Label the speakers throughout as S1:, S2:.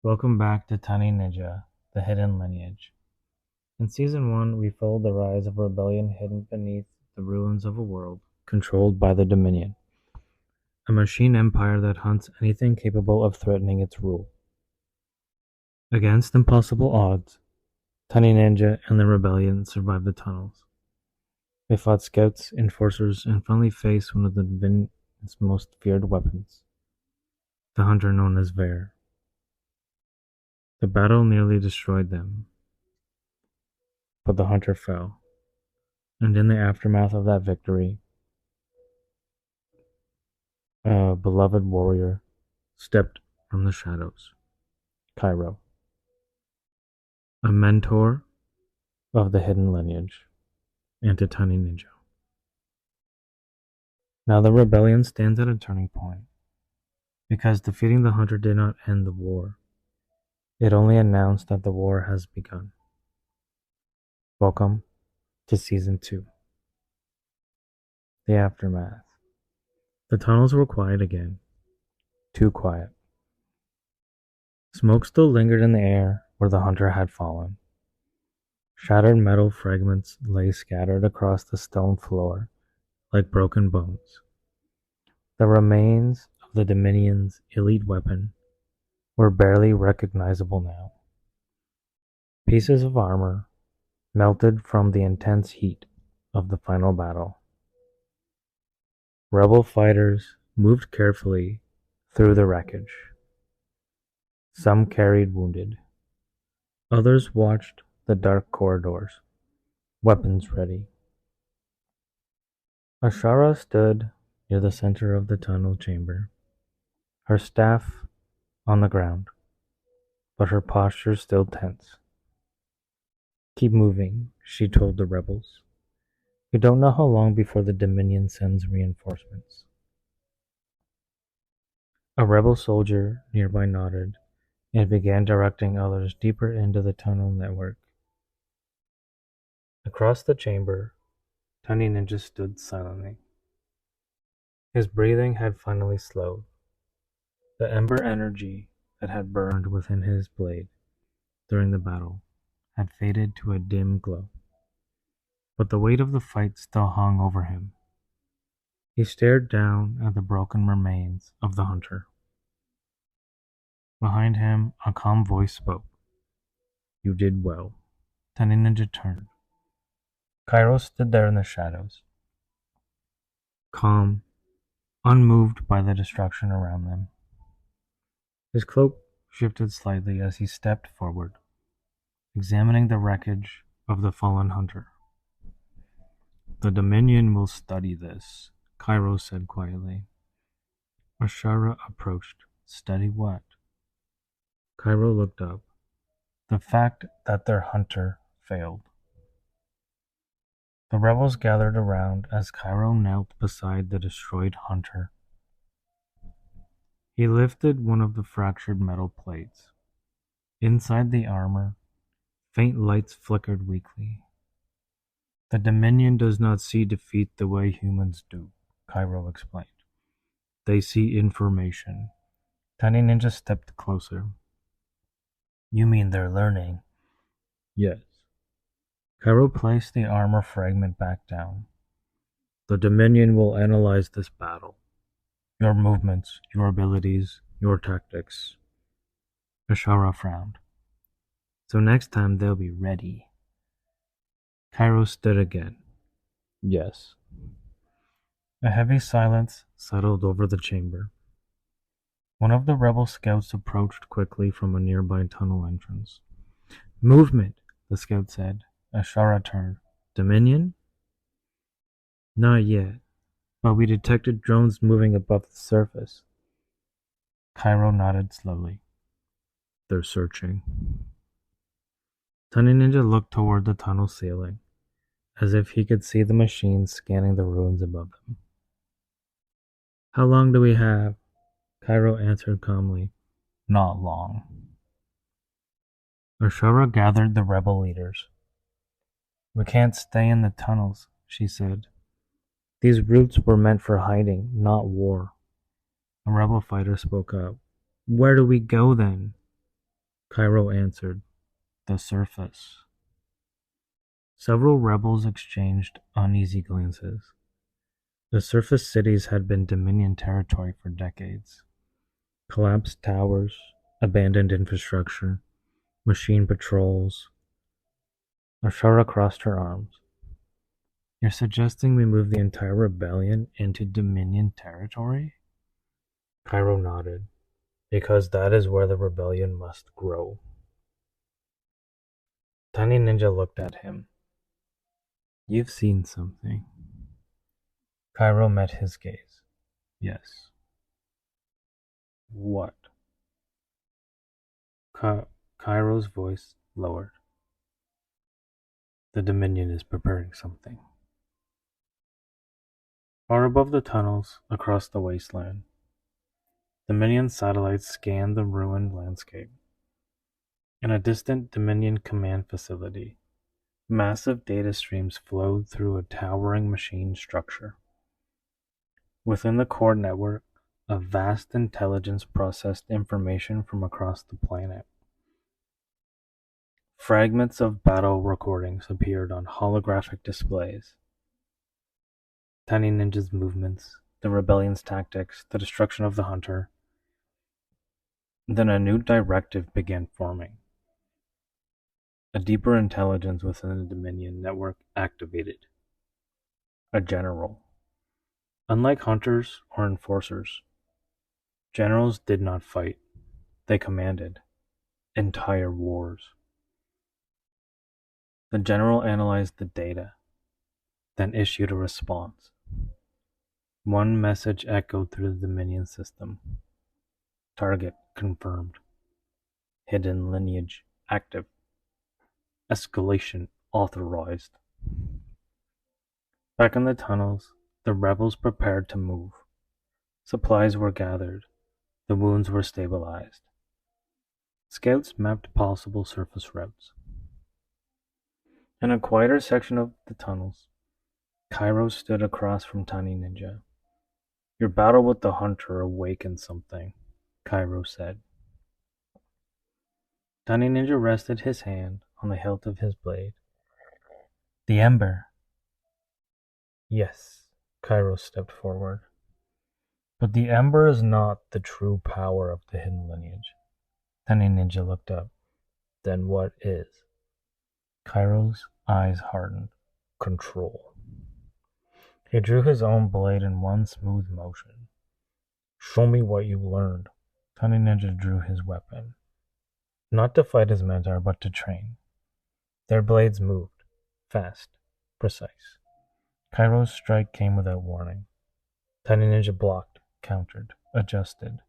S1: Welcome back to Tiny Ninja, the Hidden Lineage. In Season 1, we followed the rise of a rebellion hidden beneath the ruins of a world controlled by the Dominion, a machine empire that hunts anything capable of threatening its rule. Against impossible odds, Tiny Ninja and the rebellion survived the tunnels. They fought scouts, enforcers, and finally faced one of the Dominion's most feared weapons, the hunter known as Veyr. The battle nearly destroyed them, but the hunter fell, and in the aftermath of that victory, a beloved warrior stepped from the shadows, Kairo, a mentor of the Hidden Lineage and to Tiny Ninja. Now the rebellion stands at a turning point, because defeating the hunter did not end the war. It only announced that the war has begun. Welcome to Season 2. The Aftermath. The tunnels were quiet again. Too quiet. Smoke still lingered in the air where the hunter had fallen. Shattered metal fragments lay scattered across the stone floor like broken bones. The remains of the Dominion's elite weapon were barely recognizable now. Pieces of armor melted from the intense heat of the final battle. Rebel fighters moved carefully through the wreckage. Some carried wounded. Others watched the dark corridors, weapons ready. Ashara stood near the center of the tunnel chamber, her staff on the ground, but her posture still tense. "Keep moving," she told the rebels. "We don't know how long before the Dominion sends reinforcements." A rebel soldier nearby nodded and began directing others deeper into the tunnel network. Across the chamber, Tiny Ninja stood silently. His breathing had finally slowed. The ember energy that had burned within his blade during the battle had faded to a dim glow, but the weight of the fight still hung over him. He stared down at the broken remains of the hunter. Behind him, a calm voice spoke. "You did well." Tiny Ninja turned. Kairo stood there in the shadows, calm, unmoved by the destruction around them. His cloak shifted slightly as he stepped forward, examining the wreckage of the fallen hunter. "The Dominion will study this," Kairo said quietly. Ashara approached. "Study what?" Kairo looked up. "The fact that their hunter failed." The rebels gathered around as Kairo knelt beside the destroyed hunter. He lifted one of the fractured metal plates. Inside the armor, faint lights flickered weakly. "The Dominion does not see defeat the way humans do," Kairo explained. "They see information." Tiny Ninja stepped closer. "You mean they're learning?" "Yes." Kairo placed the armor fragment back down. "The Dominion will analyze this battle. Your movements, your abilities, your tactics." Ashara frowned. "So next time they'll be ready." Kairo stood again. "Yes." A heavy silence settled over the chamber. One of the rebel scouts approached quickly from a nearby tunnel entrance. "Movement," the scout said. Ashara turned. "Dominion?" "Not yet, but we detected drones moving above the surface." Kairo nodded slowly. "They're searching." Tiny Ninja looked toward the tunnel ceiling, as if he could see the machines scanning the ruins above them. "How long do we have?" Kairo answered calmly. "Not long." Ashara gathered the rebel leaders. "We can't stay in the tunnels," she said. "These routes were meant for hiding, not war." A rebel fighter spoke up. "Where do we go then?" Kairo answered, "The surface." Several rebels exchanged uneasy glances. The surface cities had been Dominion territory for decades. Collapsed towers, abandoned infrastructure, machine patrols. Ashara crossed her arms. "You're suggesting we move the entire rebellion into Dominion territory?" Kairo nodded. "Because that is where the rebellion must grow." Tiny Ninja looked at him. "You've seen something." Kairo met his gaze. "Yes." "What?" Kairo's voice lowered. "The Dominion is preparing something." Far above the tunnels, across the wasteland, Dominion satellites scanned the ruined landscape. In a distant Dominion command facility, massive data streams flowed through a towering machine structure. Within the core network, a vast intelligence processed information from across the planet. Fragments of battle recordings appeared on holographic displays. Tiny Ninja's movements, the rebellion's tactics, the destruction of the hunter. Then a new directive began forming. A deeper intelligence within the Dominion network activated. A general. Unlike hunters or enforcers, generals did not fight. They commanded entire wars. The general analyzed the data, then issued a response. One message echoed through the Dominion system. Target confirmed. Hidden Lineage active. Escalation authorized. Back in the tunnels, the rebels prepared to move. Supplies were gathered. The wounds were stabilized. Scouts mapped possible surface routes. In a quieter section of the tunnels, Kairo stood across from Tiny Ninja. "Your battle with the hunter awakened something," Kairo said. Tiny Ninja rested his hand on the hilt of his blade. "The ember." "Yes," Kairo stepped forward. "But the ember is not the true power of the Hidden Lineage." Tiny Ninja looked up. "Then what is?" Kairo's eyes hardened. "Control." He drew his own blade in one smooth motion. "Show me what you learned." Tiny Ninja drew his weapon. Not to fight his mentor, but to train. Their blades moved. Fast. Precise. Kairo's strike came without warning. Tiny Ninja blocked, countered, adjusted.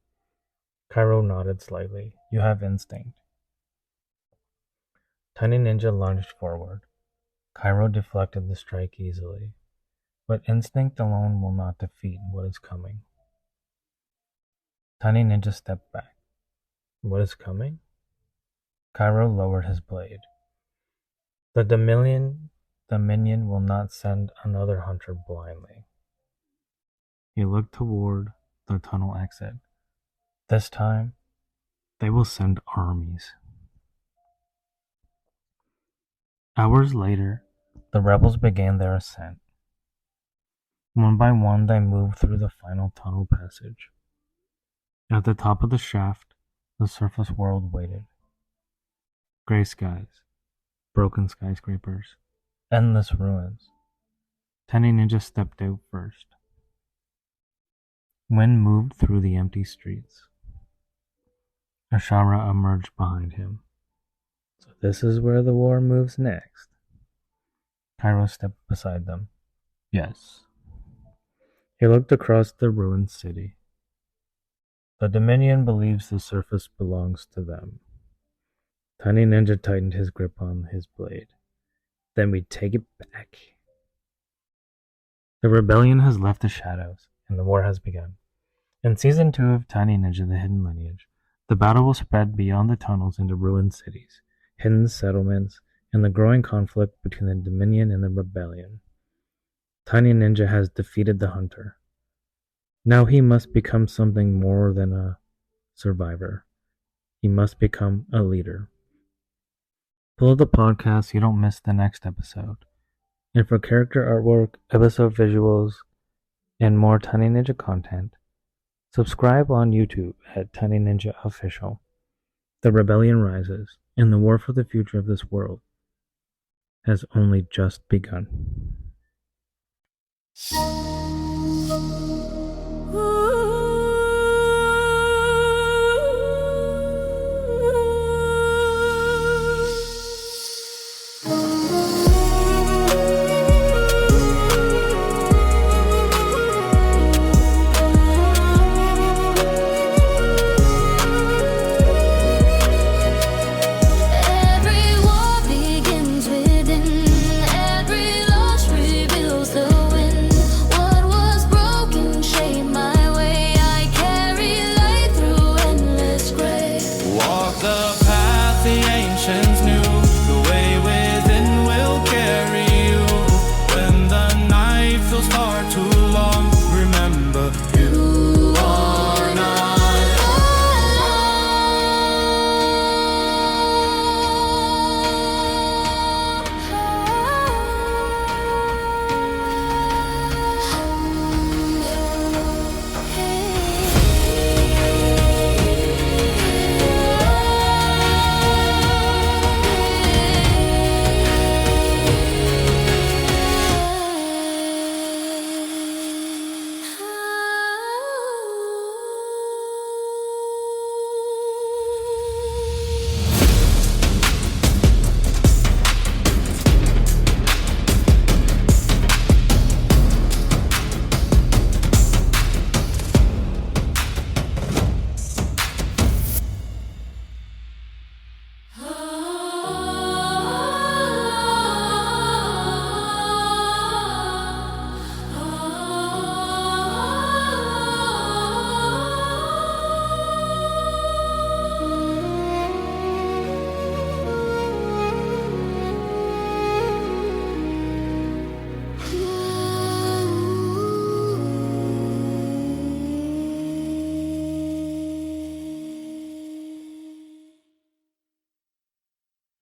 S1: Kairo nodded slightly. "You have instinct." Tiny Ninja lunged forward. Kairo deflected the strike easily. But instinct alone will not defeat what is coming. Tiny Ninja stepped back. "What is coming?" Kairo lowered his blade. The Dominion will not send another hunter blindly." He looked toward the tunnel exit. "This time, they will send armies." Hours later, the rebels began their ascent. One by one, they moved through the final tunnel passage. At the top of the shaft, the surface world waited. Gray skies, broken skyscrapers, endless ruins. Tiny Ninja stepped out first. Wind moved through the empty streets. Ashara emerged behind him. "So this is where the war moves next." Kairo stepped beside them. "Yes." He looked across the ruined city. "The Dominion believes the surface belongs to them." Tiny Ninja tightened his grip on his blade. "Then we take it back." The rebellion has left the shadows, and the war has begun. In Season 2 of Tiny Ninja The Hidden Lineage, the battle will spread beyond the tunnels into ruined cities, hidden settlements, and the growing conflict between the Dominion and the rebellion. Tiny Ninja has defeated the hunter. Now he must become something more than a survivor. he must become a leader. Follow the podcast so you don't miss the next episode. And for character artwork, episode visuals, and more Tiny Ninja content, subscribe on YouTube at Tiny Ninja Official. The rebellion rises, and the war for the future of this world has only just begun.